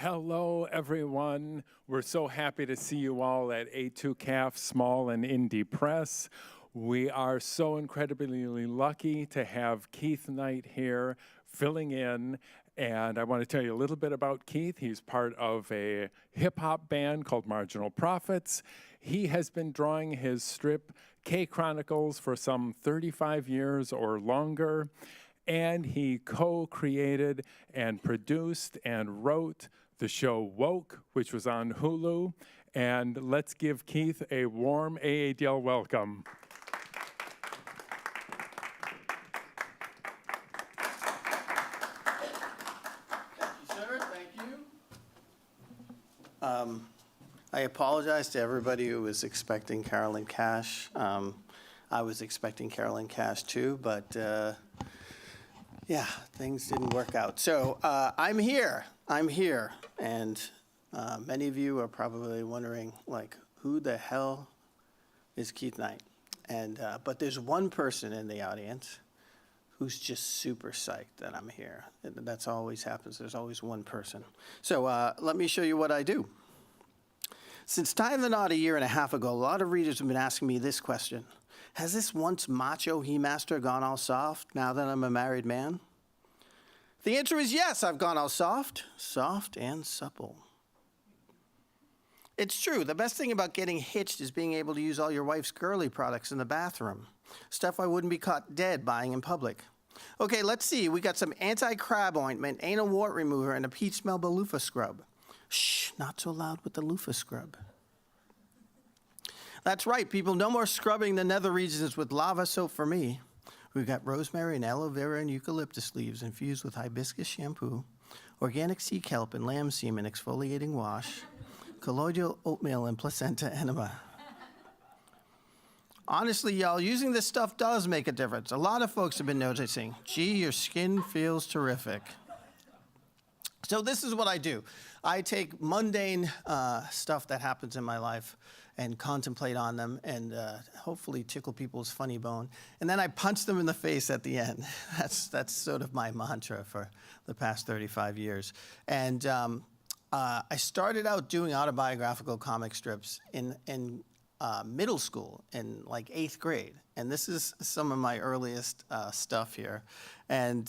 Hello, everyone. We're so happy to see you all at A2CAF Small and Indie Press. We are so incredibly lucky to have Keith Knight here filling in. And I want to tell you a little bit about Keith. He's part of a hip-hop band called Marginal Prophets. He has been drawing his strip K Chronicles for some 35 years or longer. And he co-created and produced and wrote the show Woke, which was on Hulu. And let's give Keith a warm AADL welcome. Thank you, sir. Thank you. I apologize to everybody who was expecting Carolyn Cash. I was expecting Carolyn Cash too, but yeah, things didn't work out. So I'm here, and many of you are probably wondering, like, who the hell is Keith Knight? And but there's one person in the audience who's just super psyched that I'm here. That's always happens. There's always one person. So let me show you what I do. Since Tying the Knot a year and a half ago, a lot of readers have been asking me this question. Has this once macho he-master gone all soft now that I'm a married man? The answer is yes, I've gone all soft and supple. It's true, the best thing about getting hitched is being able to use all your wife's girly products in the bathroom. Stuff I wouldn't be caught dead buying in public. Okay, let's see, we got some anti-crab ointment, anal wart remover, and a peach melba loofah scrub. Shh, not so loud with the loofah scrub. That's right, people, no more scrubbing the nether regions with lava soap for me. We've got rosemary and aloe vera and eucalyptus leaves infused with hibiscus shampoo, organic sea kelp and lamb semen exfoliating wash, colloidal oatmeal and placenta enema. Honestly, y'all, using this stuff does make a difference. A lot of folks have been noticing, gee, your skin feels terrific. So this is what I do. I take mundane stuff that happens in my life and contemplate on them and hopefully tickle people's funny bone. And then I punch them in the face at the end. That's sort of my mantra for the past 35 years. And I started out doing autobiographical comic strips in middle school, in like 8th grade. And this is some of my earliest stuff here. And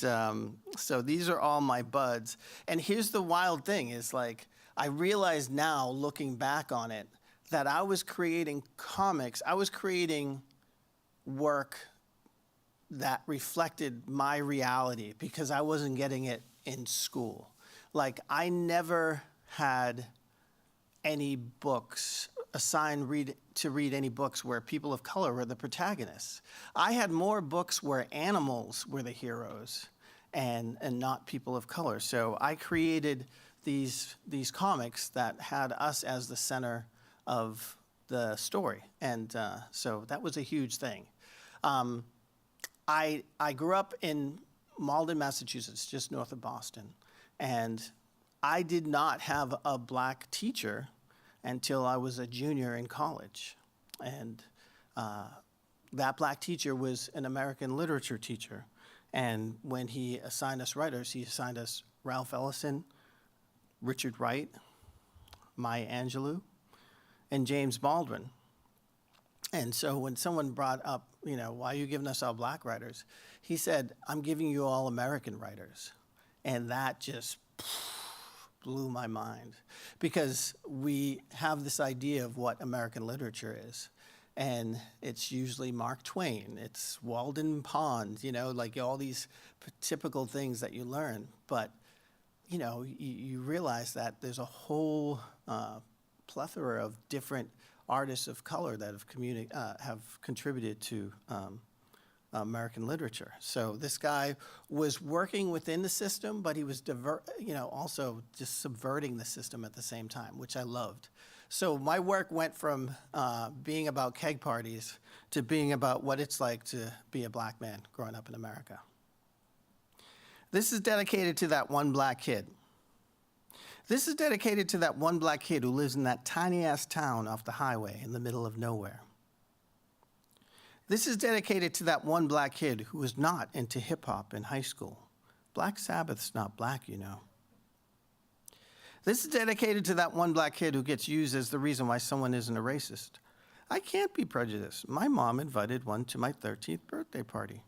so these are all my buds. And here's the wild thing is, like, I realize now, looking back on it, that I was creating comics, I was creating work that reflected my reality because I wasn't getting it in school. Like, I never had any books assigned to read any books where people of color were the protagonists. I had more books where animals were the heroes and not people of color. So I created these comics that had us as the center of the story. And so that was a huge thing. I grew up in Malden, Massachusetts, just north of Boston. And I did not have a black teacher until I was a junior in college. And that black teacher was an American literature teacher. And when he assigned us writers, he assigned us Ralph Ellison, Richard Wright, Maya Angelou, and James Baldwin. And so when someone brought up, you know, why are you giving us all black writers? He said, I'm giving you all American writers. And that just blew my mind, because we have this idea of what American literature is. And it's usually Mark Twain, it's Walden Pond, you know, like all these typical things that you learn. But, you know, you realize that there's a whole plethora of different artists of color that have contributed to American literature. So this guy was working within the system, but he was also just subverting the system at the same time, which I loved. So my work went from being about keg parties to being about what it's like to be a black man growing up in America. This is dedicated to that one black kid. This is dedicated to that one black kid who lives in that tiny-ass town off the highway in the middle of nowhere. This is dedicated to that one black kid who was not into hip-hop in high school. Black Sabbath's not black, you know. This is dedicated to that one black kid who gets used as the reason why someone isn't a racist. I can't be prejudiced. My mom invited one to my 13th birthday party.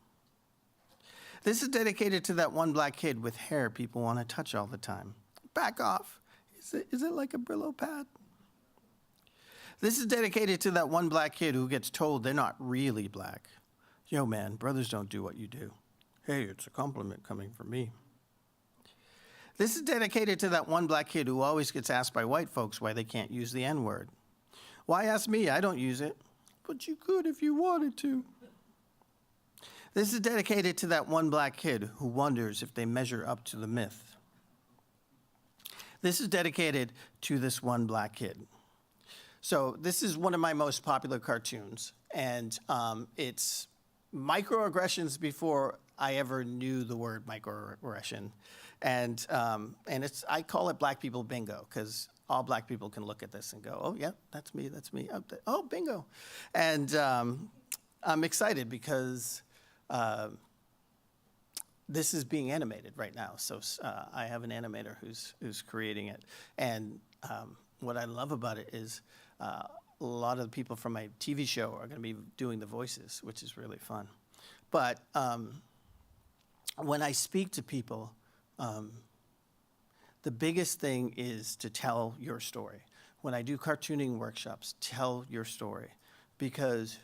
This is dedicated to that one black kid with hair people want to touch all the time. Back off. Is it like a Brillo pad? This is dedicated to that one black kid who gets told they're not really black. Yo, man, brothers don't do what you do. Hey, it's a compliment coming from me. This is dedicated to that one black kid who always gets asked by white folks why they can't use the N-word. Why ask me? I don't use it. But you could if you wanted to. This is dedicated to that one black kid who wonders if they measure up to the myth. This is dedicated to this one black kid. So this is one of my most popular cartoons, and it's microaggressions before I ever knew the word microaggression. And I call it Black People Bingo, because all black people can look at this and go, oh, yeah, that's me. Oh, bingo. And I'm excited because this is being animated right now. So I have an animator who's creating it. And what I love about it is a lot of the people from my TV show are going to be doing the voices, which is really fun. But when I speak to people, the biggest thing is to tell your story. When I do cartooning workshops, tell your story. Because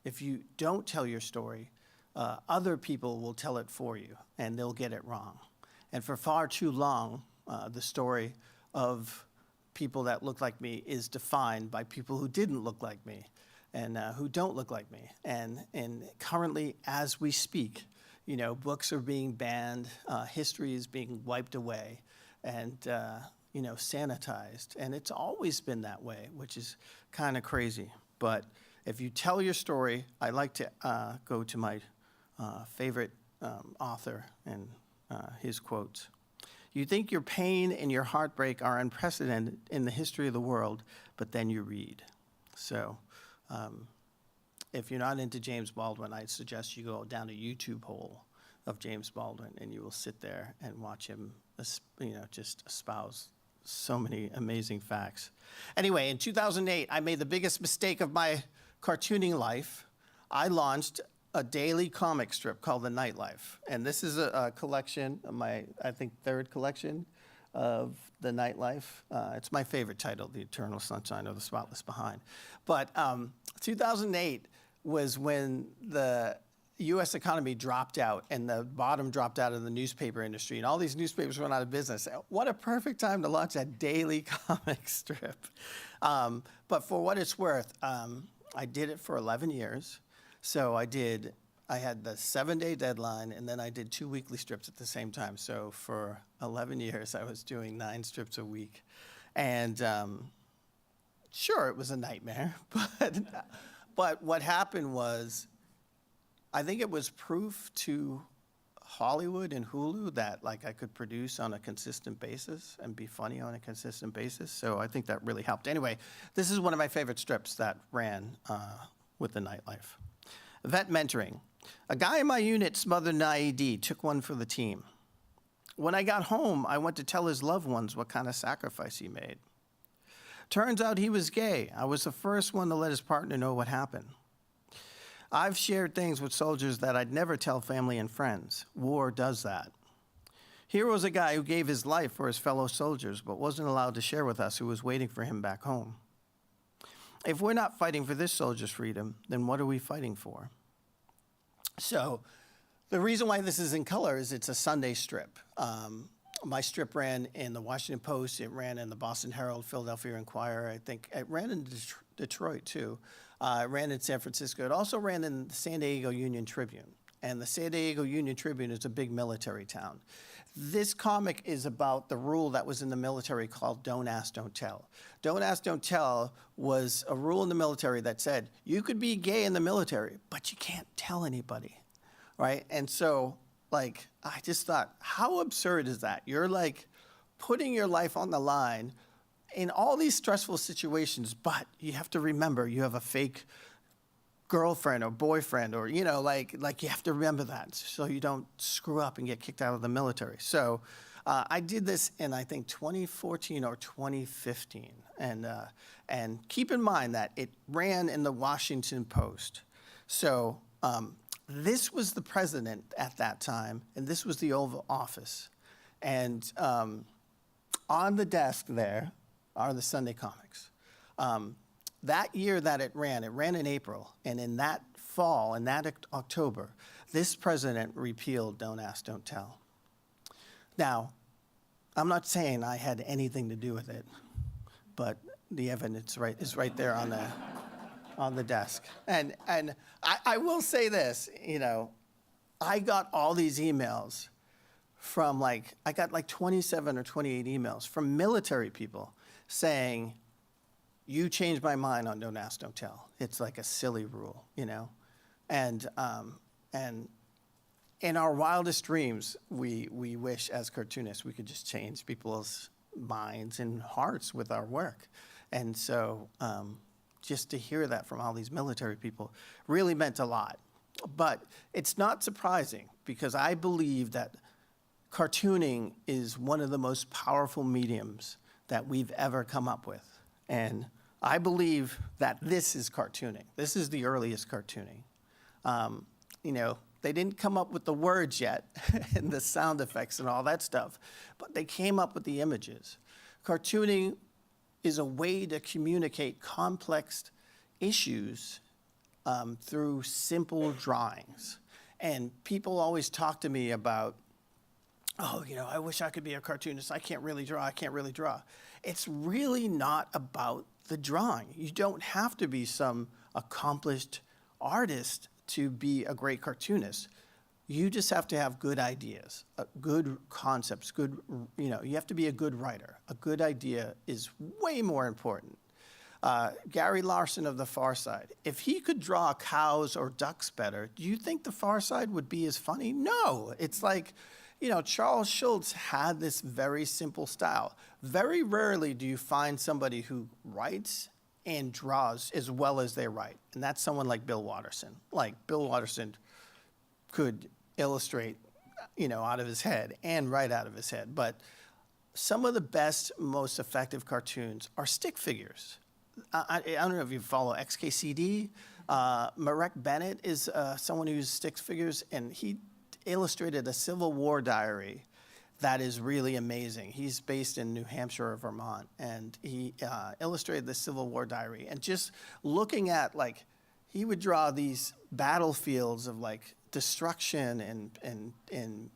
if you don't tell your story, other people will tell it for you, and they'll get it wrong. And for far too long, the story of people that look like me is defined by people who didn't look like me and who don't look like me. And currently, as we speak, you know, books are being banned, history is being wiped away, and you know, sanitized. And it's always been that way, which is kind of crazy. But if you tell your story, I like to go to my favorite author and his quotes. You think your pain and your heartbreak are unprecedented in the history of the world, but then you read. So if you're not into James Baldwin, I suggest you go down a YouTube hole of James Baldwin, and you will sit there and watch him, you know, just espouse so many amazing facts. Anyway, in 2008, I made the biggest mistake of my cartooning life. I launched a daily comic strip called The Nightlife. And this is a collection, my, I think, third collection of The Nightlife. It's my favorite title, The Eternal Sunshine of the Spotless Behind. But 2008 was when the U.S. economy dropped out and the bottom dropped out of the newspaper industry, and all these newspapers went out of business. What a perfect time to launch a daily comic strip. But for what it's worth, I did it for 11 years. So I had the 7-day deadline, and then I did 2 weekly strips at the same time. So for 11 years, I was doing 9 strips a week. And sure, it was a nightmare, but what happened was, I think it was proof to Hollywood and Hulu that like I could produce on a consistent basis and be funny on a consistent basis. So I think that really helped. Anyway, this is one of my favorite strips that ran with The Nightlife. Vet mentoring. A guy in my unit smothered an IED, took one for the team. When I got home, I went to tell his loved ones what kind of sacrifice he made. Turns out he was gay. I was the first one to let his partner know what happened. I've shared things with soldiers that I'd never tell family and friends. War does that. Here was a guy who gave his life for his fellow soldiers, but wasn't allowed to share with us who was waiting for him back home. If we're not fighting for this soldier's freedom, then what are we fighting for? So the reason why this is in color is it's a Sunday strip. My strip ran in the Washington Post, it ran in the Boston Herald, Philadelphia Inquirer, I think. It ran in Detroit, too. It ran in San Francisco. It also ran in the San Diego Union Tribune. And the San Diego Union Tribune is a big military town. This comic is about the rule that was in the military called Don't Ask, Don't Tell. Don't Ask, Don't Tell was a rule in the military that said you could be gay in the military, but you can't tell anybody, right? And so, like, I just thought, how absurd is that? You're, like, putting your life on the line in all these stressful situations, but you have to remember you have a fake girlfriend or boyfriend, or, you know, like you have to remember that so you don't screw up and get kicked out of the military. So I did this in, I think, 2014 or 2015. And keep in mind that it ran in the Washington Post. So this was the president at that time, and this was the Oval Office. And on the desk there are the Sunday comics. That year that it ran in April, and in that fall, in that October, this president repealed Don't Ask, Don't Tell. Now, I'm not saying I had anything to do with it, but the evidence is right there on the desk. And I will say this, I got all these emails from I got 27 or 28 emails from military people saying, you changed my mind on Don't Ask, Don't Tell. It's like a silly rule, And in our wildest dreams, we wish as cartoonists we could just change people's minds and hearts with our work. And so just to hear that from all these military people really meant a lot. But it's not surprising, because I believe that cartooning is one of the most powerful mediums that we've ever come up with. And I believe that this is cartooning. This is the earliest cartooning. They didn't come up with the words yet and the sound effects and all that stuff, but they came up with the images. Cartooning is a way to communicate complex issues through simple drawings. And people always talk to me about, I wish I could be a cartoonist. I can't really draw. It's really not about the drawing. You don't have to be some accomplished artist to be a great cartoonist. You just have to have good ideas, good concepts, you have to be a good writer. A good idea is way more important. Gary Larson of The Far Side, if he could draw cows or ducks better, do you think The Far Side would be as funny? No. It's like, Charles Schulz had this very simple style. Very rarely do you find somebody who writes and draws as well as they write. And that's someone like Bill Watterson. Bill Watterson could illustrate, out of his head and write out of his head. But some of the best, most effective cartoons are stick figures. I don't know if you follow XKCD. Marek Bennett is someone who uses stick figures, and he illustrated a Civil War diary that is really amazing. He's based in New Hampshire or Vermont, and he illustrated the Civil War diary. And just looking at, he would draw these battlefields of, destruction and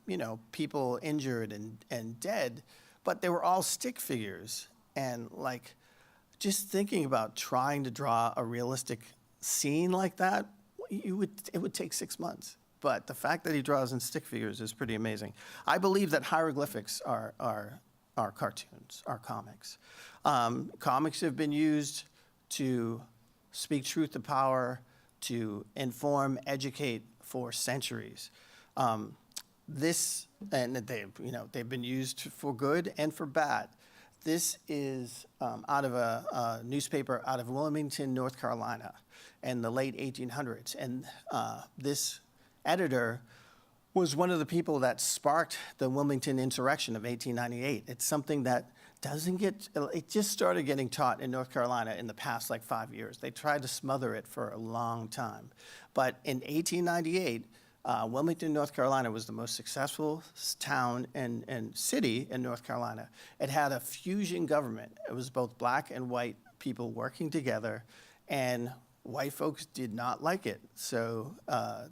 people injured and dead, but they were all stick figures. And, just thinking about trying to draw a realistic scene like that, it would take 6 months. But the fact that he draws in stick figures is pretty amazing. I believe that hieroglyphics are cartoons, are comics. Comics have been used to speak truth to power, to inform, educate for centuries. They've been used for good and for bad. This is out of a newspaper out of Wilmington, North Carolina, in the late 1800s. And this editor was one of the people that sparked the Wilmington insurrection of 1898. It's something that it just started getting taught in North Carolina in the past 5 years. They tried to smother it for a long time. But in 1898, Wilmington, North Carolina was the most successful town and city in North Carolina. It had a fusion government. It was both black and white people working together, and white folks did not like it. So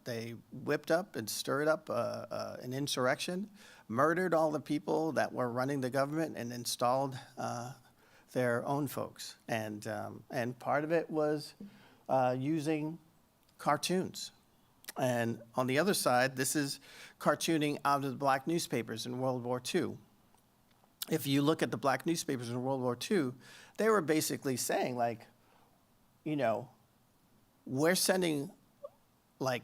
they whipped up and stirred up an insurrection, murdered all the people that were running the government, and installed their own folks. And part of it was using cartoons. And on the other side, this is cartooning out of the black newspapers in World War II. If you look at the black newspapers in World War II, they were basically saying, we're sending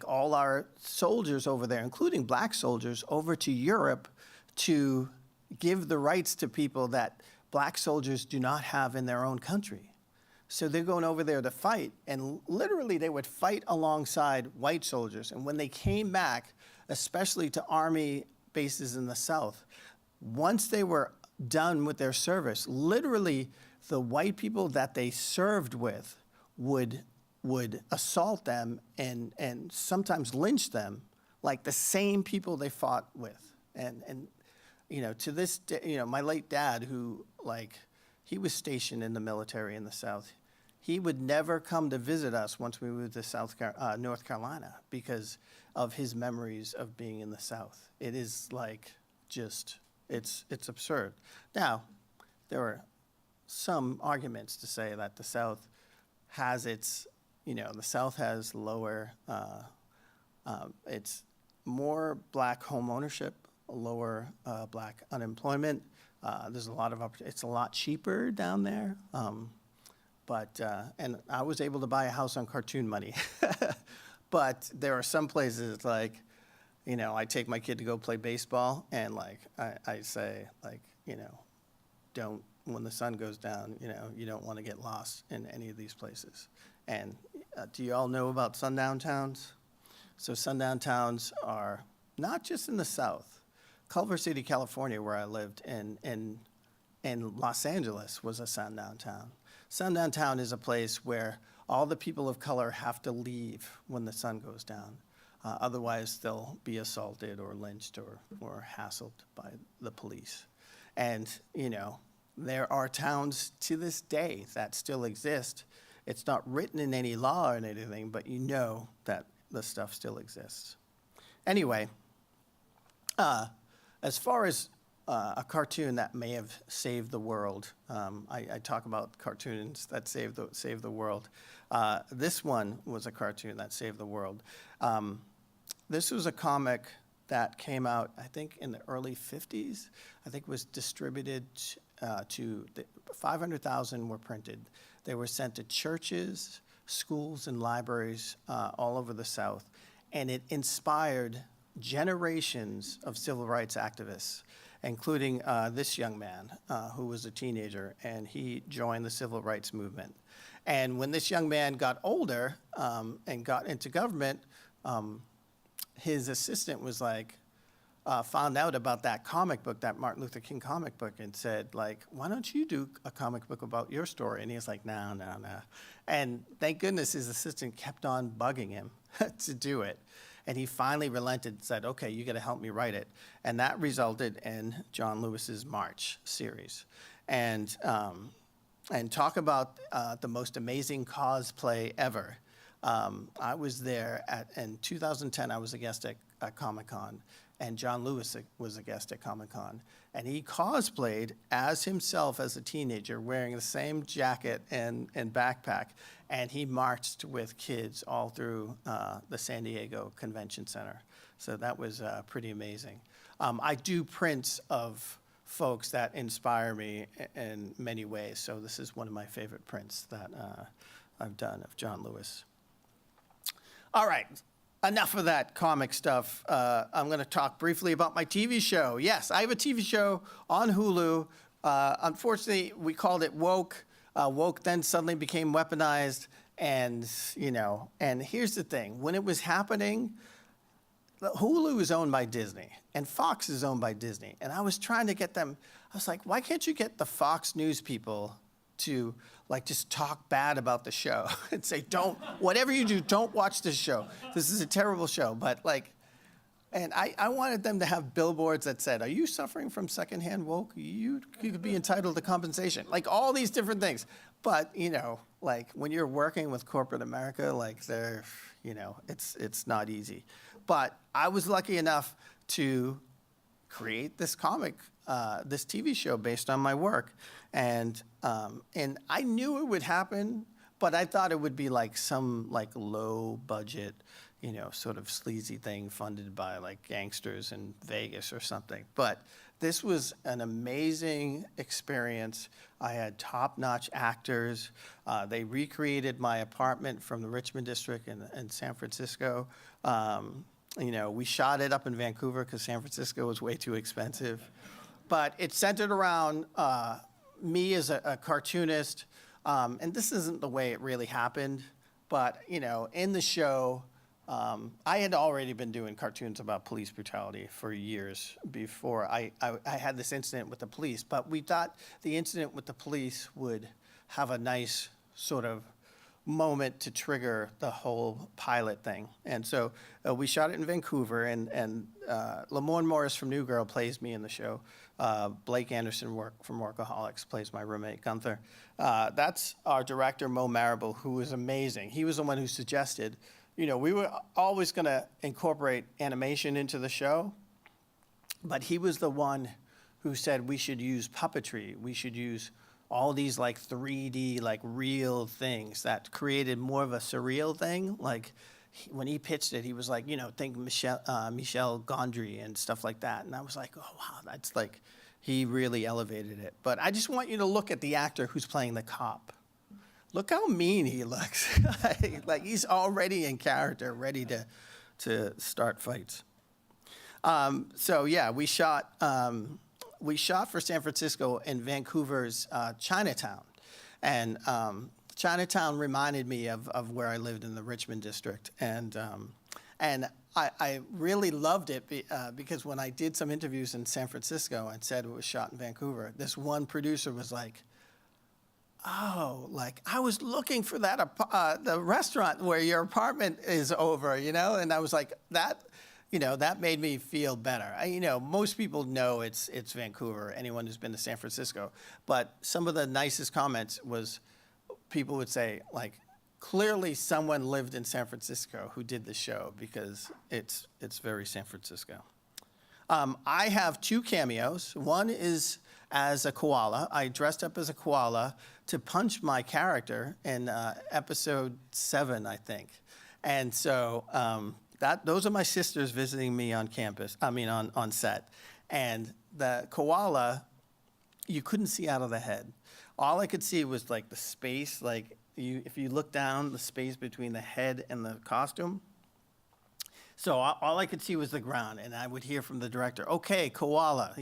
all our soldiers over there, including black soldiers, over to Europe to give the rights to people that black soldiers do not have in their own country. So they're going over there to fight, and literally they would fight alongside white soldiers. And when they came back, especially to army bases in the South, once they were done with their service, literally the white people that they served with would assault them and sometimes lynch them, like the same people they fought with. And to this day, my late dad, who he was stationed in the military in the South, he would never come to visit us once we moved to North Carolina because of his memories of being in the South. It is it's absurd. Now, there are some arguments to say that the South has the South has lower, it's more black home ownership, lower black unemployment. There's a lot of it's a lot cheaper down there. And I was able to buy a house on cartoon money. But there are some places I take my kid to go play baseball and I say don't, when the sun goes down, you don't want to get lost in any of these places. And do you all know about sundown towns? So sundown towns are not just in the South. Culver City, California, where I lived, and Los Angeles was a sundown town. Sundown town is a place where all the people of color have to leave when the sun goes down. Otherwise, they'll be assaulted or lynched or hassled by the police. And, there are towns to this day that still exist. It's not written in any law or anything, but that the stuff still exists. Anyway, as far as a cartoon that may have saved the world, I talk about cartoons that save the world. This one was a cartoon that saved the world. This was a comic that came out, I think, in the early 50s. I think was distributed to 500,000 were printed. They were sent to churches, schools, and libraries all over the South. And it inspired generations of civil rights activists, including this young man who was a teenager, and he joined the civil rights movement. And when this young man got older and got into government, his assistant was found out about that comic book, that Martin Luther King comic book, and said, why don't you do a comic book about your story? And he was like, no. And thank goodness his assistant kept on bugging him to do it. And he finally relented and said, okay, you got to help me write it. And that resulted in John Lewis's March series. And talk about the most amazing cosplay ever. I was there in 2010, I was a guest at Comic-Con, and John Lewis was a guest at Comic-Con. And he cosplayed as himself as a teenager, wearing the same jacket and backpack. And he marched with kids all through the San Diego Convention Center. So that was pretty amazing. I do prints of folks that inspire me in many ways. So this is one of my favorite prints that I've done of John Lewis. All right, enough of that comic stuff. I'm going to talk briefly about my TV show. Yes, I have a TV show on Hulu. Unfortunately, we called it Woke. Woke then suddenly became weaponized. And here's the thing. When it was happening, Hulu is owned by Disney, and Fox is owned by Disney. And I was trying to get them, I was like, why can't you get the Fox News people to just talk bad about the show and say, whatever you do, don't watch this show. This is a terrible show. But and I wanted them to have billboards that said, are you suffering from secondhand woke? You could be entitled to compensation. All these different things. But, when you're working with corporate America, they're, it's not easy. But I was lucky enough to create this comic, this TV show based on my work. And I knew it would happen, but I thought it would be some low budget, sort of sleazy thing funded by gangsters in Vegas or something. But this was an amazing experience. I had top-notch actors. They recreated my apartment from the Richmond district in San Francisco. We shot it up in Vancouver because San Francisco was way too expensive. But it centered around me as a cartoonist. And this isn't the way it really happened. But, in the show, I had already been doing cartoons about police brutality for years before I had this incident with the police, but we thought the incident with the police would have a nice sort of moment to trigger the whole pilot thing. And so we shot it in Vancouver, and Lamorne Morris from New Girl plays me in the show. Blake Anderson from Workaholics plays my roommate, Gunther. That's our director, Mo Marable, who is amazing. He was the one who suggested, we were always going to incorporate animation into the show, but he was the one who said we should use puppetry. We should use all these like 3D, like real things that created more of a surreal thing. Like when he pitched it, he was like, think Michel Gondry and stuff like that. And I was like, oh, wow, that's like, he really elevated it. But I just want you to look at the actor who's playing the cop. Look how mean he looks. Like he's already in character, ready to start fights. So yeah, we shot for San Francisco in Vancouver's Chinatown. And Chinatown reminded me of where I lived in the Richmond district. And I really loved it because when I did some interviews in San Francisco and said it was shot in Vancouver, this one producer was like, oh, like I was looking for that, the restaurant where your apartment is over, And I was like, that made me feel better. Most people know it's Vancouver, anyone who's been to San Francisco. But some of the nicest comments was people would say, like, clearly someone lived in San Francisco who did the show because it's very San Francisco. I have 2 cameos. One is as a koala. I dressed up as a koala to punch my character in episode 7, I think. And so those are my sisters visiting me on on set. And the koala, you couldn't see out of the head. All I could see was like the space, like if you look down, the space between the head and the costume. So all I could see was the ground, and I would hear from the director, okay, koala,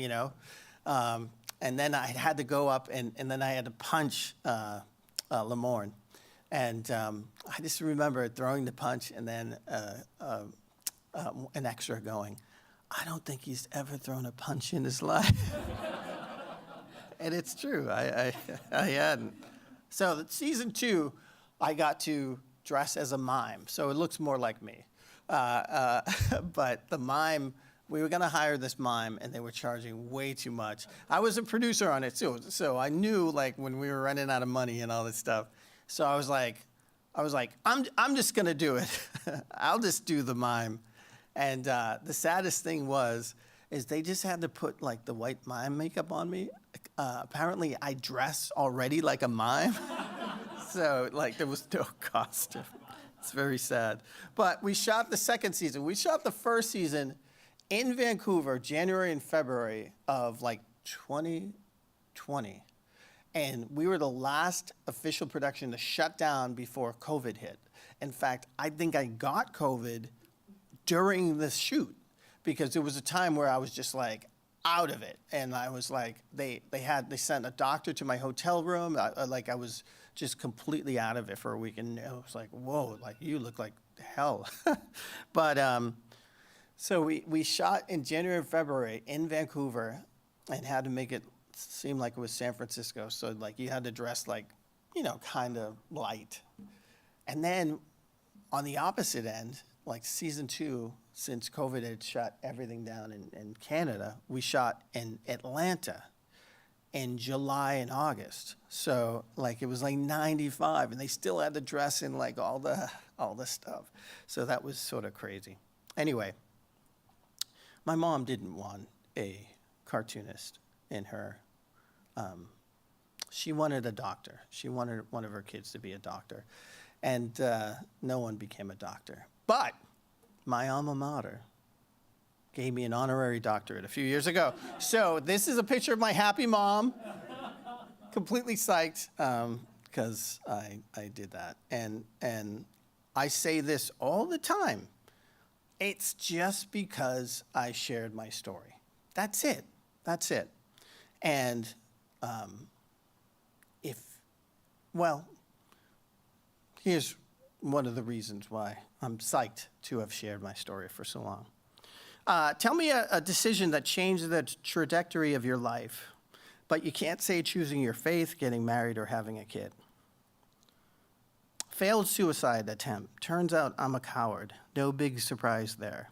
and then I had to go up, and then I had to punch Lamorne. And I just remember throwing the punch and then an extra going, I don't think he's ever thrown a punch in his life. And it's true, I hadn't. So season 2, I got to dress as a mime, so it looks more like me. But the mime, we were gonna hire this mime, and they were charging way too much. I was a producer on it too, so I knew like when we were running out of money and all this stuff. So I was like, I'm just gonna do it. I'll just do the mime. And the saddest thing is they just had to put like the white mime makeup on me. Apparently I dress already like a mime. So like there was no costume. It's very sad. But we shot the second season. We shot the first season in Vancouver, January and February of like 2020. And we were the last official production to shut down before COVID hit. In fact, I think I got COVID during the shoot because there was a time where I was just like out of it. And I was like, they sent a doctor to my hotel room. I was just completely out of it for a week. And it was like, whoa, like you look like hell. But so we shot in January and February in Vancouver and had to make it seem like it was San Francisco. So like you had to dress like, kind of light. And then on the opposite end, like season 2, since COVID had shut everything down in Canada, we shot in Atlanta in July and August. So like it was like 95 and they still had to dress in like all the stuff. So that was sort of crazy. Anyway, my mom didn't want a cartoonist in her. She wanted a doctor. She wanted one of her kids to be a doctor. And no one became a doctor. But my alma mater gave me an honorary doctorate a few years ago. So this is a picture of my happy mom, completely psyched, because I did that. And I say this all the time. It's just because I shared my story. That's it. That's it. And here's one of the reasons why I'm psyched to have shared my story for so long. Tell me a decision that changed the trajectory of your life, but you can't say choosing your faith, getting married, or having a kid. Failed suicide attempt. Turns out I'm a coward. No big surprise there.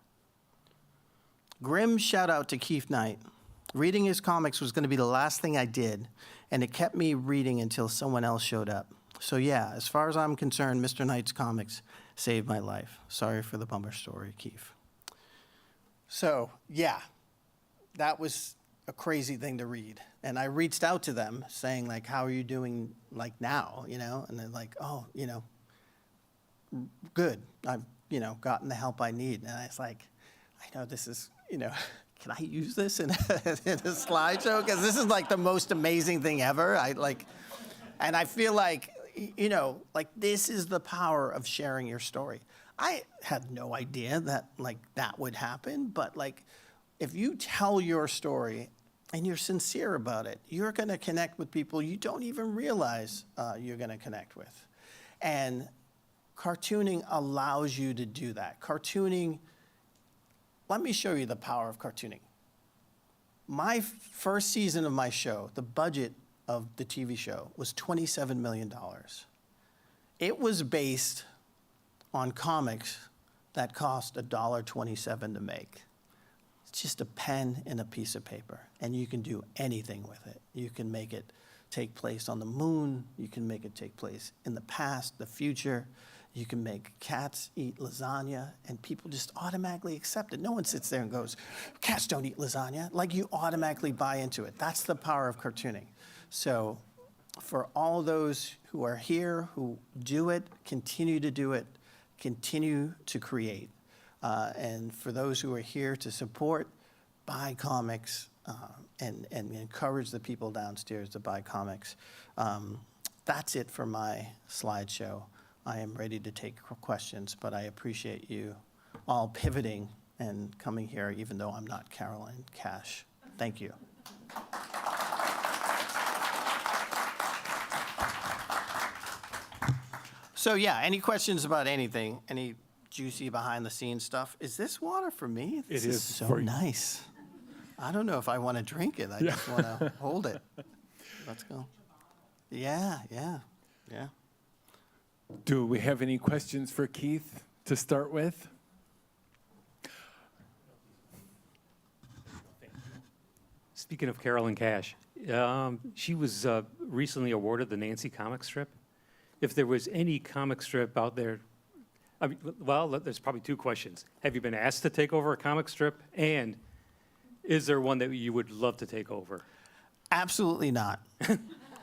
Grim shout out to Keith Knight. Reading his comics was going to be the last thing I did, and it kept me reading until someone else showed up. So yeah, as far as I'm concerned, Mr. Knight's comics saved my life. Sorry for the bummer story, Keith. So yeah, that was a crazy thing to read. And I reached out to them saying, like, how are you doing, like, now, you know? And they're like, oh, you know, good. I've, you know, gotten the help I need. And I was like, I know this is, you know, can I use this in a slideshow? Because this is like the most amazing thing ever. And I feel like, you know, like this is the power of sharing your story. I had no idea that like that would happen, but like if you tell your story and you're sincere about it, you're going to connect with people you don't even realize you're going to connect with. And cartooning allows you to do that. Cartooning, let me show you the power of cartooning. My first season of my show, the budget of the TV show was $27 million. It was based on comics that cost $1.27 to make. It's just a pen and a piece of paper, and you can do anything with it. You can make it take place on the moon. You can make it take place in the past, the future. You can make cats eat lasagna, and people just automatically accept it. No one sits there and goes, cats don't eat lasagna. Like, you automatically buy into it. That's the power of cartooning. So for all those who are here, who do it, continue to do it, continue to create. And for those who are here to support, buy comics and encourage the people downstairs to buy comics. That's it for my slideshow. I am ready to take questions, but I appreciate you all pivoting and coming here, even though I'm not Caroline Cash. Thank you. So yeah, any questions about anything? Any juicy behind the scenes stuff? Is this water for me? This is so nice. I don't know if I want to drink it. I just want to hold it. Let's go. Yeah. Do we have any questions for Keith to start with? Speaking of Carolyn Cash, she was recently awarded the Nancy comic strip. If there was any comic strip out there, I mean, well, there's probably two questions. Have you been asked to take over a comic strip? And is there one that you would love to take over? Absolutely not.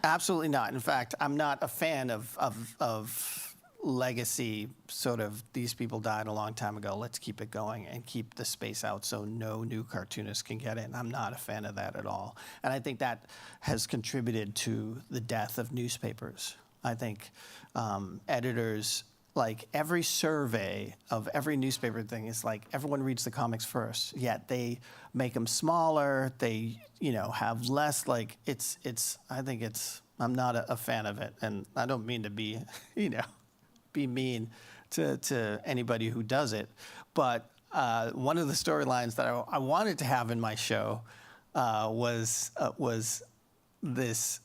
Absolutely not. In fact, I'm not a fan of legacy, sort of, these people died a long time ago, let's keep it going and keep the space out so no new cartoonists can get in. I'm not a fan of that at all. And I think that has contributed to the death of newspapers. I think editors, like every survey of every newspaper thing is like everyone reads the comics first, yet they make them smaller, they, you know, have less, like I think I'm not a fan of it. And I don't mean to be, you know, be mean to anybody who does it. But one of the storylines that I wanted to have in my show was this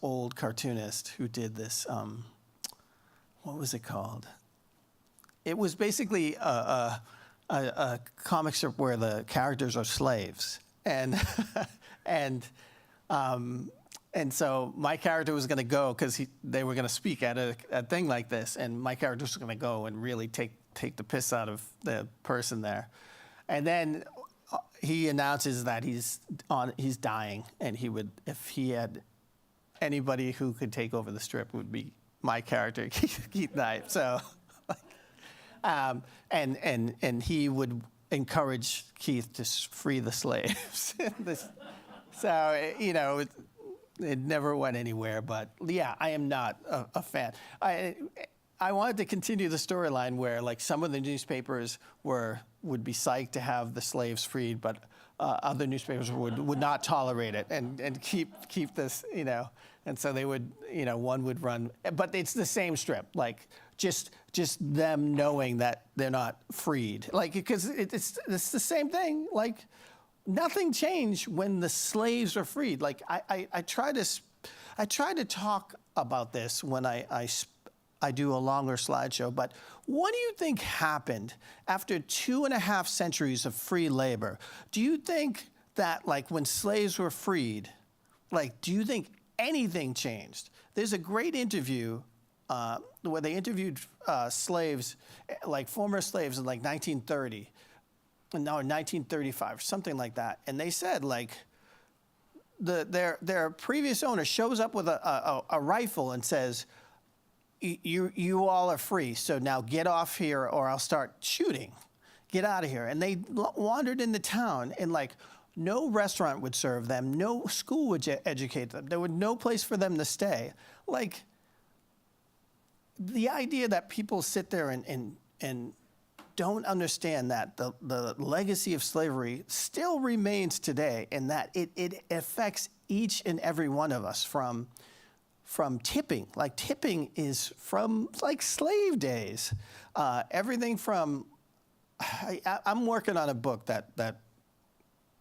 old cartoonist who did this, what was it called? It was basically a comic strip where the characters are slaves. And so my character was going to go, because they were going to speak at a thing like this, and my character was going to go and really take the piss out of the person there. And then he announces that he's dying, and he would, if he had anybody who could take over the strip, would be my character, Keith Knight. So, and he would encourage Keith to free the slaves. So, you know, it never went anywhere. But yeah, I am not a fan. I wanted to continue the storyline where, like, some of the newspapers would be psyched to have the slaves freed, but other newspapers would not tolerate it and keep this, and so they would, one would run, but it's the same strip, like just them knowing that they're not freed, like, because it's the same thing, like nothing changed when the slaves were freed. Like I try to talk about this when I do a longer slideshow, but what do you think happened after 2.5 centuries of free labor? Do you think that, like, when slaves were freed, like, do you think anything changed? There's a great interview where they interviewed slaves, like former slaves in like 1930, no, 1935, something like that, and they said, like, their previous owner shows up with a rifle and says, you all are free, so now get off here or I'll start shooting. Get out of here. And they wandered into town, and like no restaurant would serve them, no school would educate them. There was no place for them to stay. Like, the idea that people sit there and don't understand that the legacy of slavery still remains today, and that it affects each and every one of us from tipping. Like, tipping is from like slave days. Everything from, I'm working on a book that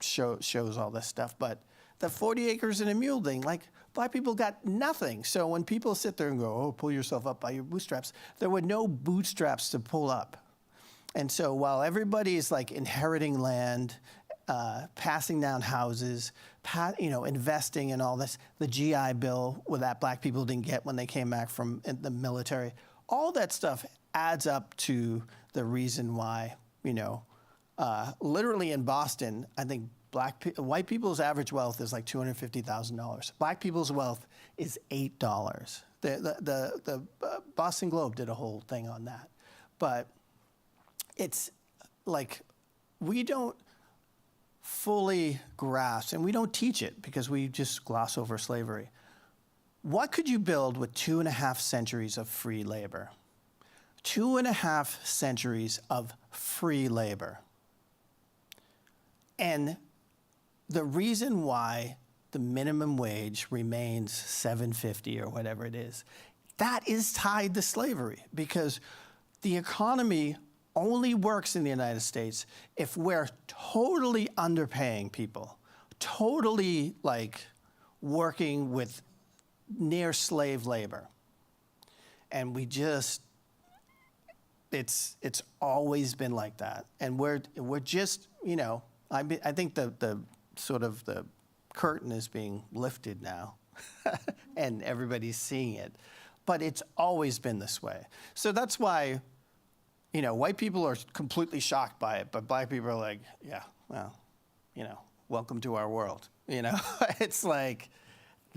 shows all this stuff, but the 40 acres and a mule thing, like, Black people got nothing. So when people sit there and go, oh, pull yourself up by your bootstraps, there were no bootstraps to pull up. And so while everybody is like inheriting land, passing down houses, investing in all this, the GI Bill that Black people didn't get when they came back from the military, all that stuff adds up to the reason why, literally in Boston, I think white people's average wealth is like $250,000. Black people's wealth is $8. The Boston Globe did a whole thing on that. But it's like, we don't fully grasp, and we don't teach it because we just gloss over slavery. What could you build with 2.5 centuries of free labor? 2.5 centuries of free labor. And the reason why the minimum wage remains $7.50 or whatever it is, that is tied to slavery, because the economy only works in the United States if we're totally underpaying people, totally like working with near slave labor. And we just, it's always been like that. And we're just, I think the sort of the curtain is being lifted now and everybody's seeing it, but it's always been this way. So that's why, white people are completely shocked by it, but Black people are like, yeah, well, welcome to our world. It's like,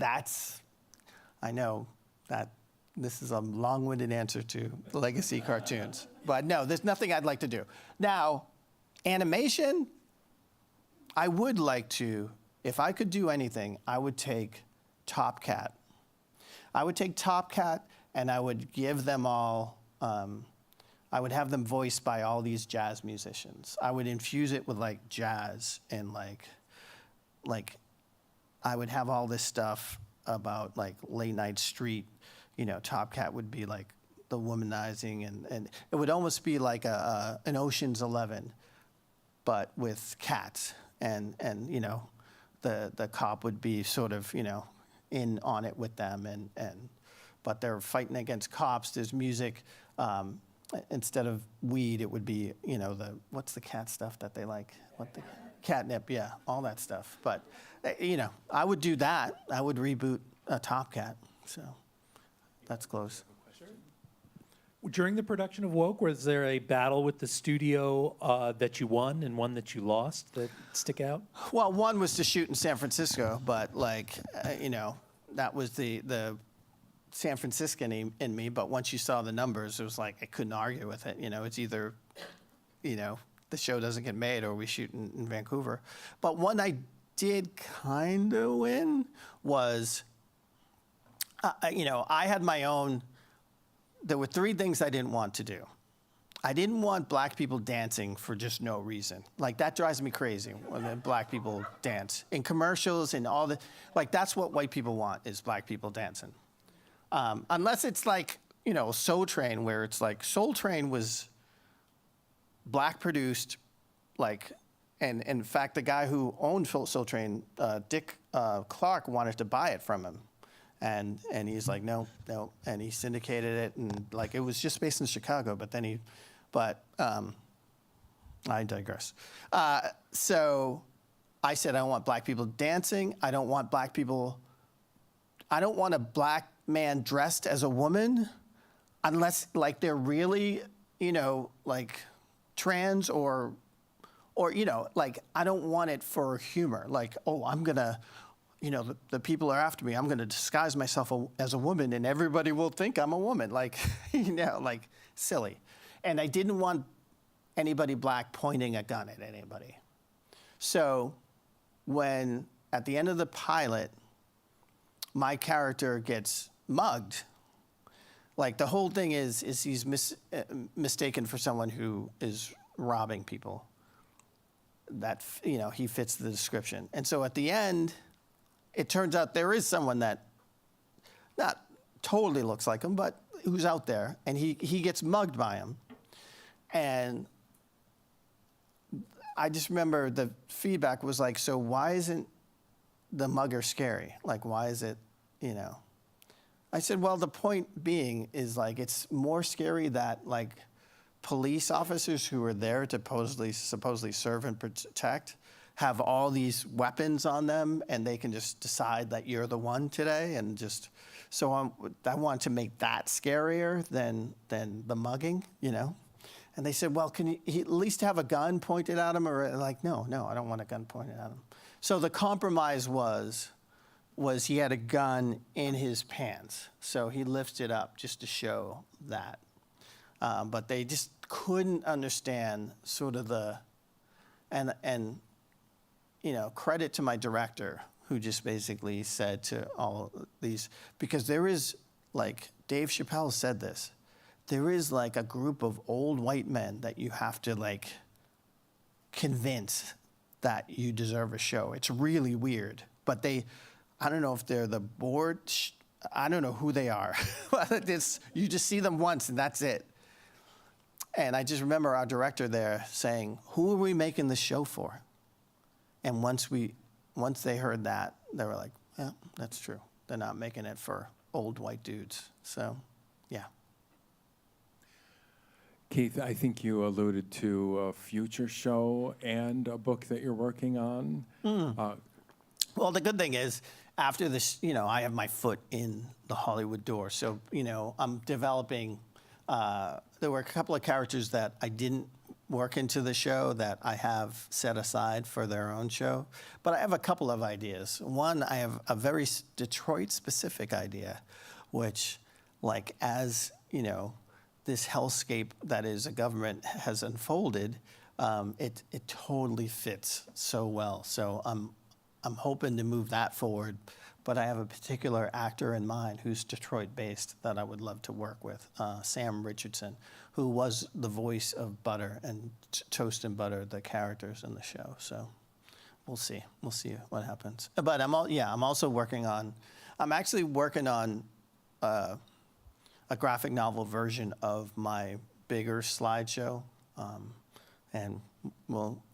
I know that this is a long-winded answer to legacy cartoons, but no, there's nothing I'd like to do. Now, animation, I would like to, if I could do anything, I would take Top Cat. I would take Top Cat and I would give them all, I would have them voiced by all these jazz musicians. I would infuse it with like jazz and like I would have all this stuff about like late night street. Top Cat would be like the womanizing, and it would almost be like an Ocean's 11, but with cats, and the cop would be sort of in on it with them, but they're fighting against cops. There's music. Instead of weed, it would be, what's the cat stuff that they like? Catnip, yeah, all that stuff. But, I would do that. I would reboot Top Cat. So that's close. During the production of Woke, was there a battle with the studio that you won and one that you lost that stick out? Well, one was to shoot in San Francisco, but that was the San Franciscan in me, but once you saw the numbers, it was like I couldn't argue with it. It's either, the show doesn't get made or we shoot in Vancouver. But one I did kind of win was, I had my own. There were 3 things I didn't want to do. I didn't want black people dancing for just no reason. Like, that drives me crazy when the black people dance. In commercials and all the, like, that's what white people want, is black people dancing. Unless it's like, you know, Soul Train, where it's like, Soul Train was black produced, like, and in fact, the guy who owned Soul Train, Dick Clark, wanted to buy it from him. And he's like, no, and he syndicated it, and like, it was just based in Chicago, but then I digress. So I said, I don't want black people dancing. I don't want a black man dressed as a woman, unless like they're really, you know, like trans or, you know, like, I don't want it for humor. Like, oh, I'm gonna, you know, the people are after me. I'm gonna disguise myself as a woman and everybody will think I'm a woman. Like, you know, like, silly. And I didn't want anybody black pointing a gun at anybody. So when, at the end of the pilot, my character gets mugged, like, the whole thing is he's mistaken for someone who is robbing people. That, you know, he fits the description. And so at the end, it turns out there is someone that not totally looks like him, but who's out there, and he gets mugged by him. And I just remember the feedback was like, so why isn't the mugger scary? Like, why is it, you know? I said, well, the point being is, like, it's more scary that, like, police officers who are there to supposedly serve and protect have all these weapons on them, and they can just decide that you're the one today, and just, so I want to make that scarier than the mugging, you know? And they said, well, can he at least have a gun pointed at him? Or like, no, I don't want a gun pointed at him. So the compromise was he had a gun in his pants. So he lifts it up just to show that. But they just couldn't understand sort of and you know, credit to my director, who just basically said to all these, because there is, like, Dave Chappelle said this, there is like a group of old white men that you have to, like, convince that you deserve a show. It's really weird, but I don't know if they're the board, I don't know who they are. You just see them once and that's it. And I just remember our director there saying, who are we making this show for? And once they heard that, they were like, yeah, that's true. They're not making it for old white dudes. So, yeah. Keith, I think you alluded to a future show and a book that you're working on. Well, the good thing is, after this, you know, I have my foot in the Hollywood door. So, you know, I'm developing, there were a couple of characters that I didn't work into the show that I have set aside for their own show. But I have a couple of ideas. One, I have a very Detroit-specific idea, which, like, as, you know, this hellscape that is a government has unfolded, it totally fits so well. So I'm hoping to move that forward, but I have a particular actor in mind who's Detroit-based that I would love to work with, Sam Richardson, who was the voice of Butter and Toast and Butter, the characters in the show. So we'll see what happens. But I'm also working on, I'm actually working on a graphic novel version of my bigger slideshow, and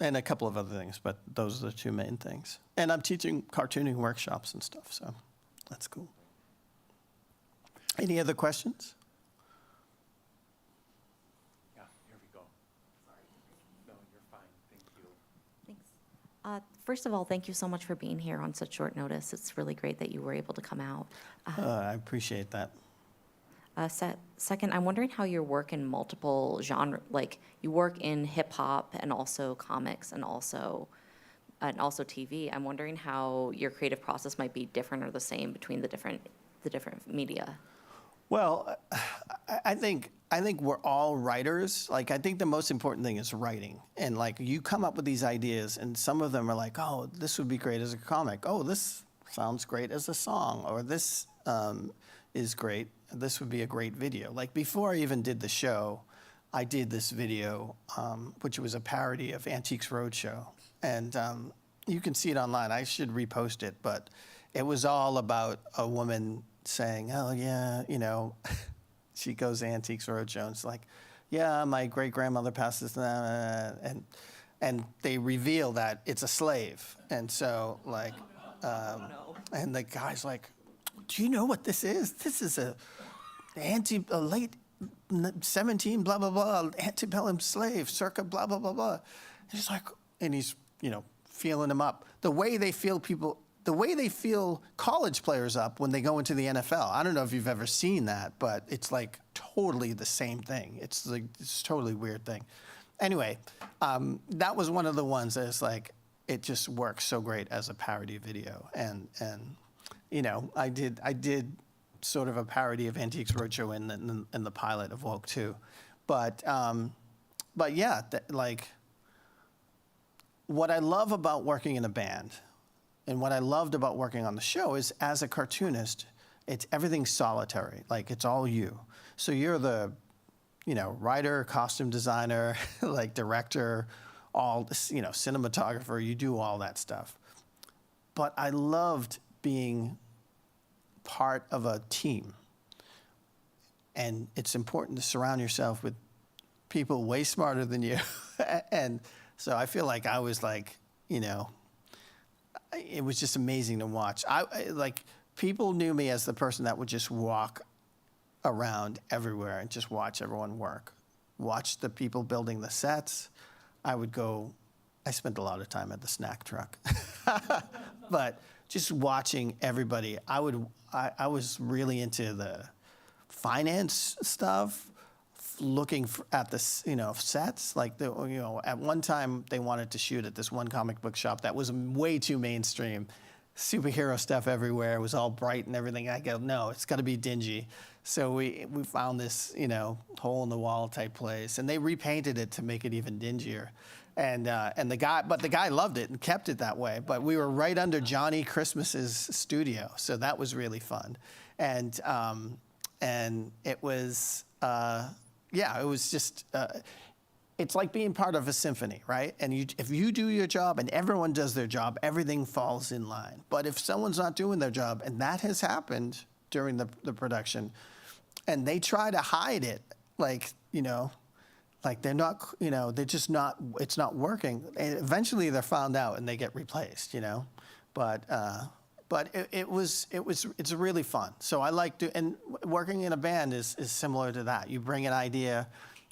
a couple of other things, but those are the two main things. And I'm teaching cartooning workshops and stuff, so that's cool. Any other questions? Yeah, here we go. Sorry. No, you're fine. Thank you. Thanks. First of all, thank you so much for being here on such short notice. It's really great that you were able to come out. I appreciate that. Second, I'm wondering how your work in multiple genre, like you work in hip hop and also comics and also TV. I'm wondering how your creative process might be different or the same between the different media. Well, I think we're all writers. Like, I think the most important thing is writing. And like, you come up with these ideas, and some of them are like, oh, this would be great as a comic. Oh, this sounds great as a song, or this is great. This would be a great video. Like, before I even did the show, I did this video, which was a parody of Antiques Roadshow. And you can see it online. I should repost it. But it was all about a woman saying, oh, yeah, you know, she goes to Antiques Roadshow. And it's like, yeah, my great-grandmother passed this, and they reveal that it's a slave. And so, like, and the guy's like, do you know what this is? This is a late 17 blah blah blah antebellum slave circa blah blah blah blah. And he's like, and he's, you know, feeling them up the way they feel college players up when they go into the NFL. I don't know if you've ever seen that, but it's like totally the same thing. It's like it's a totally weird thing. Anyway, that was one of the ones that's like, it just works so great as a parody video. And you know, I did sort of a parody of Antiques Roadshow in the pilot of Woke too. But yeah, like, what I love about working in a band and what I loved about working on the show is, as a cartoonist, everything's solitary. Like, it's all you. So you're the, you know, writer, costume designer, like director, all this, you know, cinematographer, you do all that stuff. But I loved being part of a team. And it's important to surround yourself with people way smarter than you. And so I feel like I was like, you know, it was just amazing to watch. Like, people knew me as the person that would just walk around everywhere and just watch everyone work. Watch the people building the sets. I spent a lot of time at the snack truck. But just watching everybody, I was really into the finance stuff, looking at the, you know, sets. Like, you know, at one time they wanted to shoot at this one comic book shop that was way too mainstream. Superhero stuff everywhere. It was all bright and everything. I go, no, it's got to be dingy. So we found this, you know, hole in the wall type place, and they repainted it to make it even dingier. And the guy loved it and kept it that way. But we were right under Johnny Christmas's studio, so that was really fun. And it was, yeah, it was just, it's like being part of a symphony, right? And if you do your job and everyone does their job, everything falls in line. But if someone's not doing their job, and that has happened during the production, and they try to hide it, like, you know, like they're not, you know, they're just not, it's not working. And eventually they're found out and they get replaced, you know. But it's really fun. So I like and working in a band is similar to that. You bring an idea,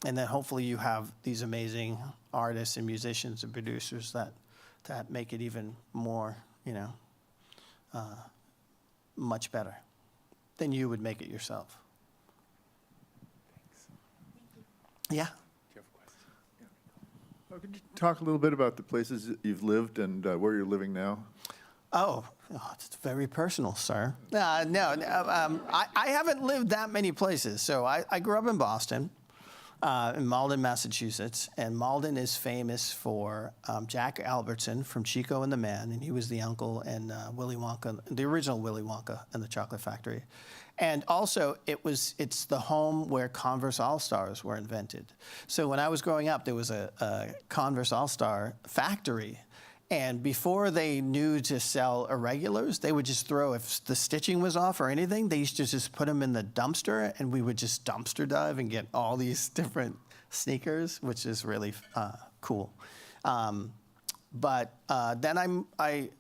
and then hopefully you have these amazing artists and musicians and producers that make it even more, you know, much better than you would make it yourself. Yeah. Could you talk a little bit about the places that you've lived and where you're living now? Oh, it's very personal, sir. No, I haven't lived that many places. So I grew up in Boston, in Malden, Massachusetts, and Malden is famous for Jack Albertson from Chico and the Man, and he was the uncle in Willy Wonka, the original Willy Wonka and the Chocolate Factory. And also, it's the home where Converse All-Stars were invented. So when I was growing up, there was a Converse All-Star factory. And before they knew to sell irregulars, they would just throw, if the stitching was off or anything, they used to just put them in the dumpster, and we would just dumpster dive and get all these different sneakers, which is really cool. But then I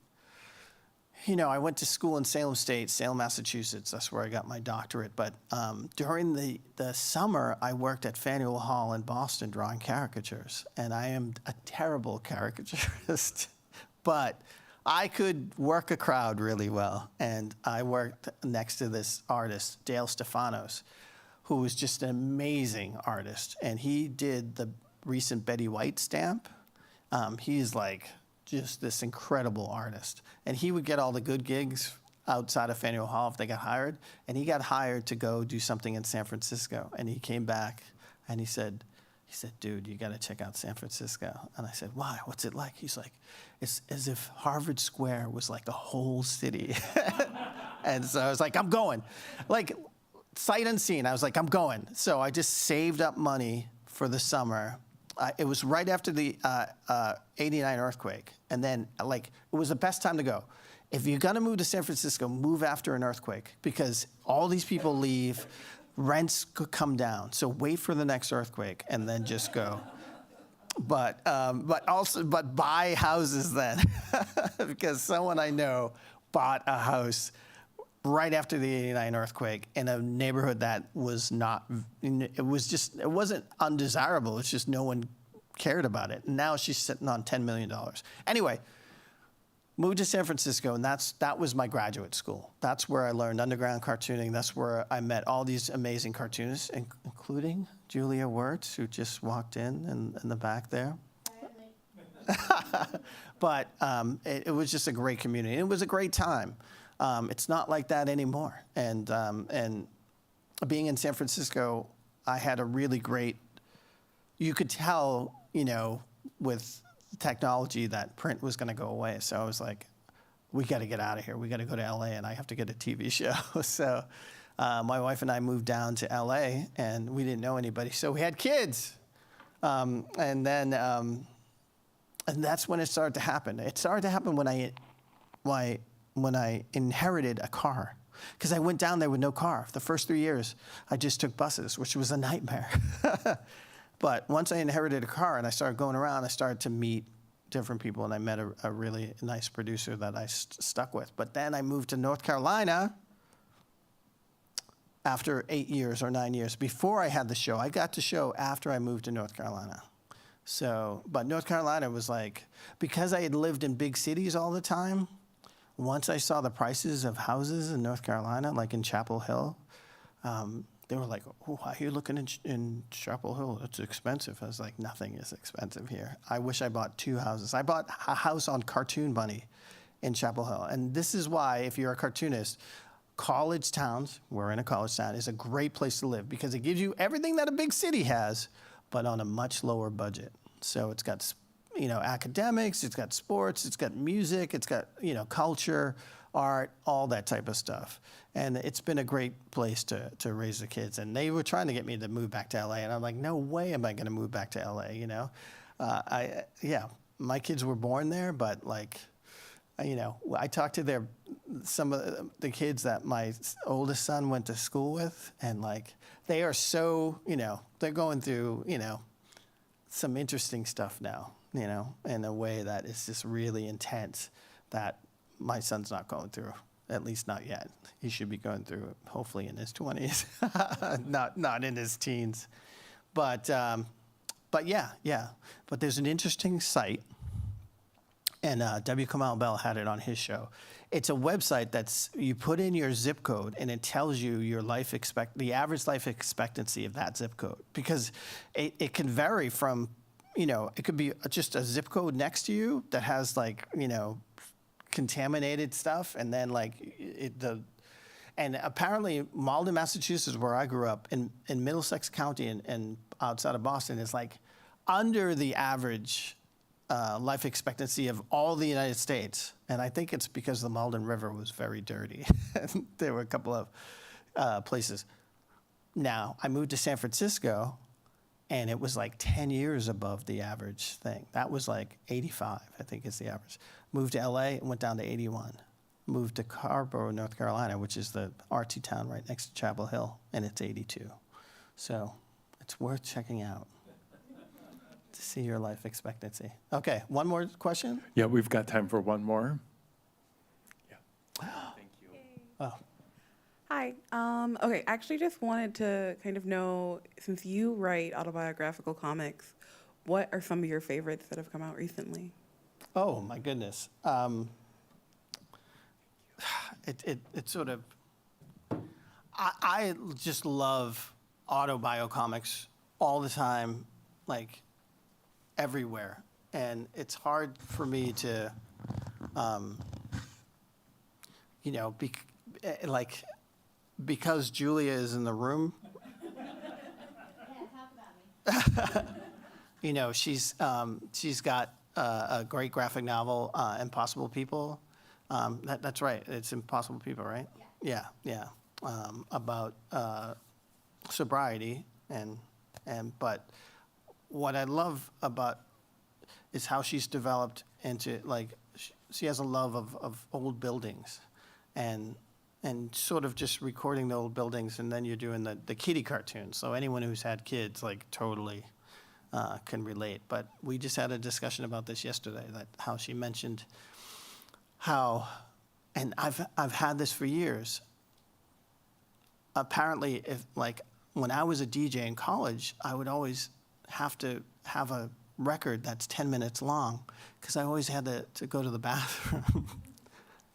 went to school in Salem, Massachusetts. That's where I got my doctorate. But during the summer, I worked at Faneuil Hall in Boston drawing caricatures. And I am a terrible caricaturist. But I could work a crowd really well. And I worked next to this artist, Dale Stefanos, who was just an amazing artist. And he did the recent Betty White stamp. He's like just this incredible artist. And he would get all the good gigs outside of Faneuil Hall if they got hired. And he got hired to go do something in San Francisco. And he came back and he said, dude, you got to check out San Francisco. And I said, why? What's it like? He's like, it's as if Harvard Square was like a whole city. And so I was like, I'm going. Like, sight unseen. I was like, I'm going. So I just saved up money for the summer. It was right after the 89 earthquake. And then, like, it was the best time to go. If you're going to move to San Francisco, move after an earthquake because all these people leave, rents could come down. So wait for the next earthquake and then just go. But buy houses then because someone I know bought a house right after the 89 earthquake in a neighborhood that was not, it wasn't undesirable. It's just no one cared about it. And now she's sitting on $10 million. Anyway, moved to San Francisco, and that was my graduate school. That's where I learned underground cartooning. That's where I met all these amazing cartoonists, including Julia Wirtz, who just walked in the back there. But it was just a great community. It was a great time. It's not like that anymore. And being in San Francisco, I had a really great, you could tell, with technology that print was going to go away. So I was like, we got to get out of here. We got to go to LA and I have to get a TV show. So my wife and I moved down to LA and we didn't know anybody. So we had kids. And that's when it started to happen. It started to happen when I inherited a car. Because I went down there with no car. The first 3 years, I just took buses, which was a nightmare. But once I inherited a car and I started going around, I started to meet different people, and I met a really nice producer that I stuck with. But then I moved to North Carolina after 8 years or 9 years. Before I had the show, I got the show after I moved to North Carolina. So, but North Carolina was like, because I had lived in big cities all the time, once I saw the prices of houses in North Carolina, like in Chapel Hill, they were like, oh, why are you looking in Chapel Hill? It's expensive. I was like, nothing is expensive here. I wish I bought 2 houses. I bought a house on Cartoon Bunny in Chapel Hill. And this is why, if you're a cartoonist, college towns, we're in a college town, is a great place to live because it gives you everything that a big city has, but on a much lower budget. So it's got, academics, it's got sports, it's got music, it's got, culture, art, all that type of stuff. And it's been a great place to raise the kids. And they were trying to get me to move back to LA. And I'm like, no way am I going to move back to LA, my kids were born there, but I talked to some of the kids that my oldest son went to school with, and they are so, they're going through, some interesting stuff now, in a way that is just really intense that my son's not going through, at least not yet. He should be going through it, hopefully in his 20s, not in his teens. But yeah. But there's an interesting site, and W. Kamau Bell had it on his show. It's a website that's, you put in your zip code and it tells you your the average life expectancy of that zip code. Because it can vary from, it could be just a zip code next to you that has contaminated stuff, and then and apparently Malden, Massachusetts, where I grew up, in Middlesex County and outside of Boston, is under the average life expectancy of all the United States. And I think it's because the Malden River was very dirty. There were a couple of places. Now, I moved to San Francisco, and it was 10 years above the average thing. That was 85, I think is the average. Moved to LA and went down to 81. Moved to Carborough, North Carolina, which is the artsy town right next to Chapel Hill, and it's 82. So it's worth checking out to see your life expectancy. Okay, one more question? Yeah, we've got time for one more. Yeah. Thank you. Oh, Hi. Okay, I actually just wanted to kind of know, since you write autobiographical comics, what are some of your favorites that have come out recently? oh my goodness. It sort of, I just love autobiocomics all the time, everywhere. And it's hard for me to, because Julia is in the room. She's got a great graphic novel, Impossible People. That's right. It's Impossible People, right? Yeah. Yeah. About sobriety but what I love about is how she's developed into, like, she has a love of old buildings and sort of just recording the old buildings, and then you're doing the kiddie cartoons. So anyone who's had kids, like, totally can relate. But we just had a discussion about this yesterday, that how she mentioned how, and I've had this for years. Apparently, if, like, when I was a DJ in college, I would always have to have a record that's 10 minutes long because I always had to go to the bathroom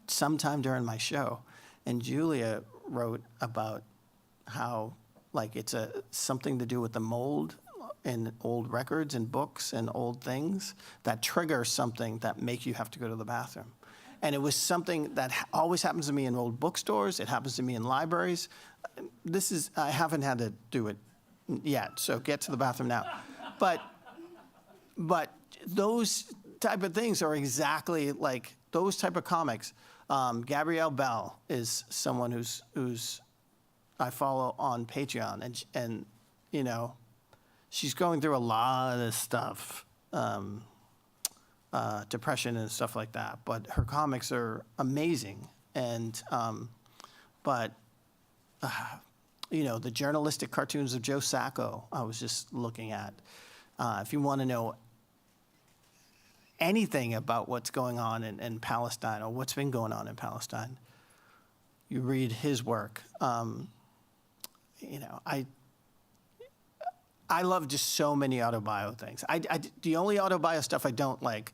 sometime during my show. And Julia wrote about how, like, it's something to do with the mold in old records and books and old things that trigger something that make you have to go to the bathroom. And it was something that always happens to me in old bookstores. It happens to me in libraries. I haven't had to do it yet, so get to the bathroom now. But those type of things are exactly like those type of comics. Gabrielle Bell is someone who's I follow on Patreon, and you know, she's going through a lot of stuff, depression and stuff like that. But her comics are amazing, and you know, the journalistic cartoons of Joe Sacco, I was just looking at. If you want to know anything about what's going on in Palestine or what's been going on in Palestine, you read his work. You know, I love just so many autobio things. The only autobio stuff I don't like,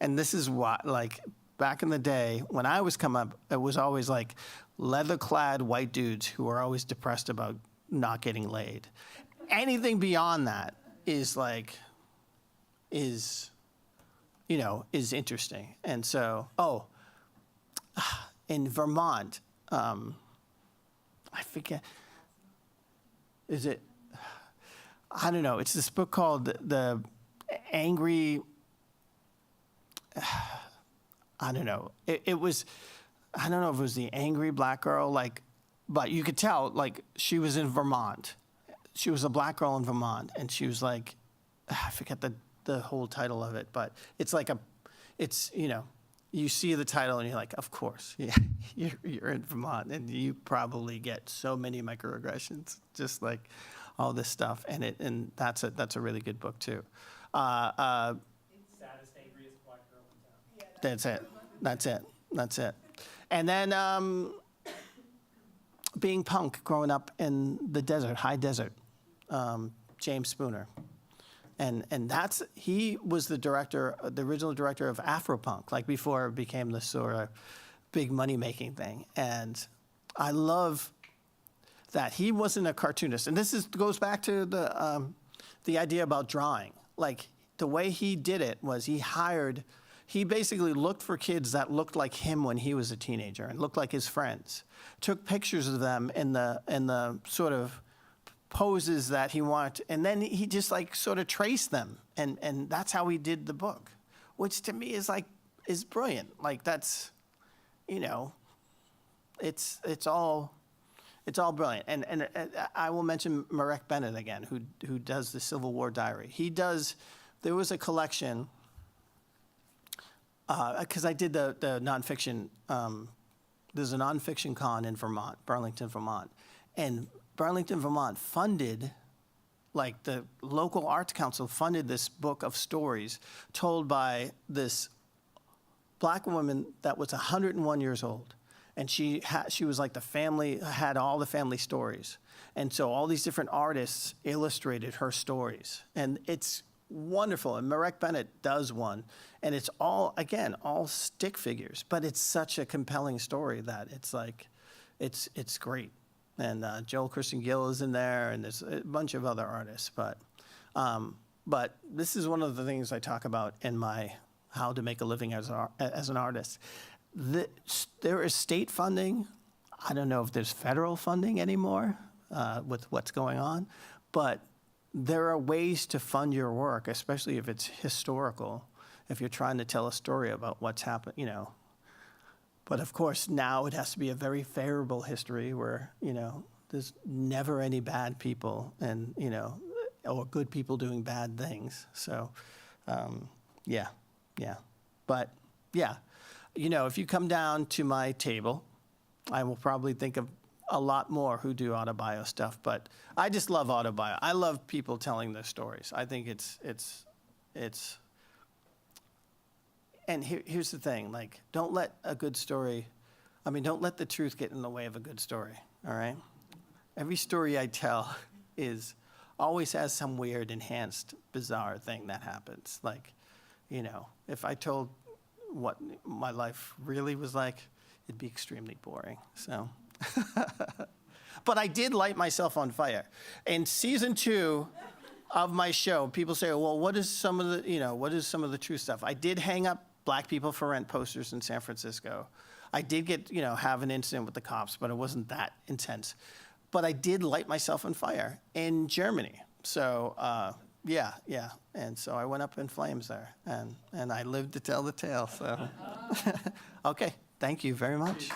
and this is what, like, back in the day when I was coming up, it was always like leather-clad white dudes who are always depressed about not getting laid. Anything beyond that is interesting. And so, in Vermont, I forget, is it, I don't know, it's this book called The Angry, I don't know. It was, I don't know if it was The Angry Black Girl, like, but you could tell, like, she was in Vermont. She was a black girl in Vermont, and she was like, I forget the whole title of it, but it's like you know, you see the title and you're like, of course, yeah, you're in Vermont, and you probably get so many microaggressions, just like all this stuff, and that's a really good book too. Saddest, angriest black girl in town. That's it. And then being punk, growing up in the desert, high desert, James Spooner. And he was the original director of Afropunk, like before it became this sort of big money-making thing. And I love that he wasn't a cartoonist. And this goes back to the idea about drawing. Like, the way he did it was he basically looked for kids that looked like him when he was a teenager and looked like his friends, took pictures of them in the sort of poses that he wanted, and then he just like sort of traced them, and that's how he did the book, which to me is brilliant. Like, that's, you know, it's all brilliant. And I will mention Marek Bennett again, who does the Civil War Diary. There was a collection, because I did the nonfiction. There's a nonfiction con in Vermont, Burlington, Vermont, and Burlington, Vermont funded, like, the local arts council funded this book of stories told by this black woman that was 101 years old. And she was like, the family had all the family stories. And so all these different artists illustrated her stories. And it's wonderful. And Marek Bennett does one. And it's all stick figures. But it's such a compelling story that it's like, it's great. And Joel Christian Gill is in there, and there's a bunch of other artists. But this is one of the things I talk about in my How to Make a Living as an Artist. There is state funding. I don't know if there's federal funding anymore with what's going on, but there are ways to fund your work, especially if it's historical, if you're trying to tell a story about what's happened, you know. But of course, now it has to be a very favorable history where, you know, there's never any bad people. And, you know, or good people doing bad things. So, yeah. But yeah, if you come down to my table, I will probably think of a lot more who do autobio stuff. But I just love autobio. I love people telling their stories. I think it's. And here's the thing: like, don't let a good story. Don't let the truth get in the way of a good story. All right. Every story I tell always has some weird, enhanced, bizarre thing that happens. Like, if I told what my life really was like, it'd be extremely boring. So, but I did light myself on fire. In season 2 of my show, people say, "Well, what is some of the true stuff?" I did hang up Black People for Rent posters in San Francisco. I did have an incident with the cops, but it wasn't that intense. But I did light myself on fire in Germany. So, yeah. And so I went up in flames there, and I lived to tell the tale. So, okay, thank you very much.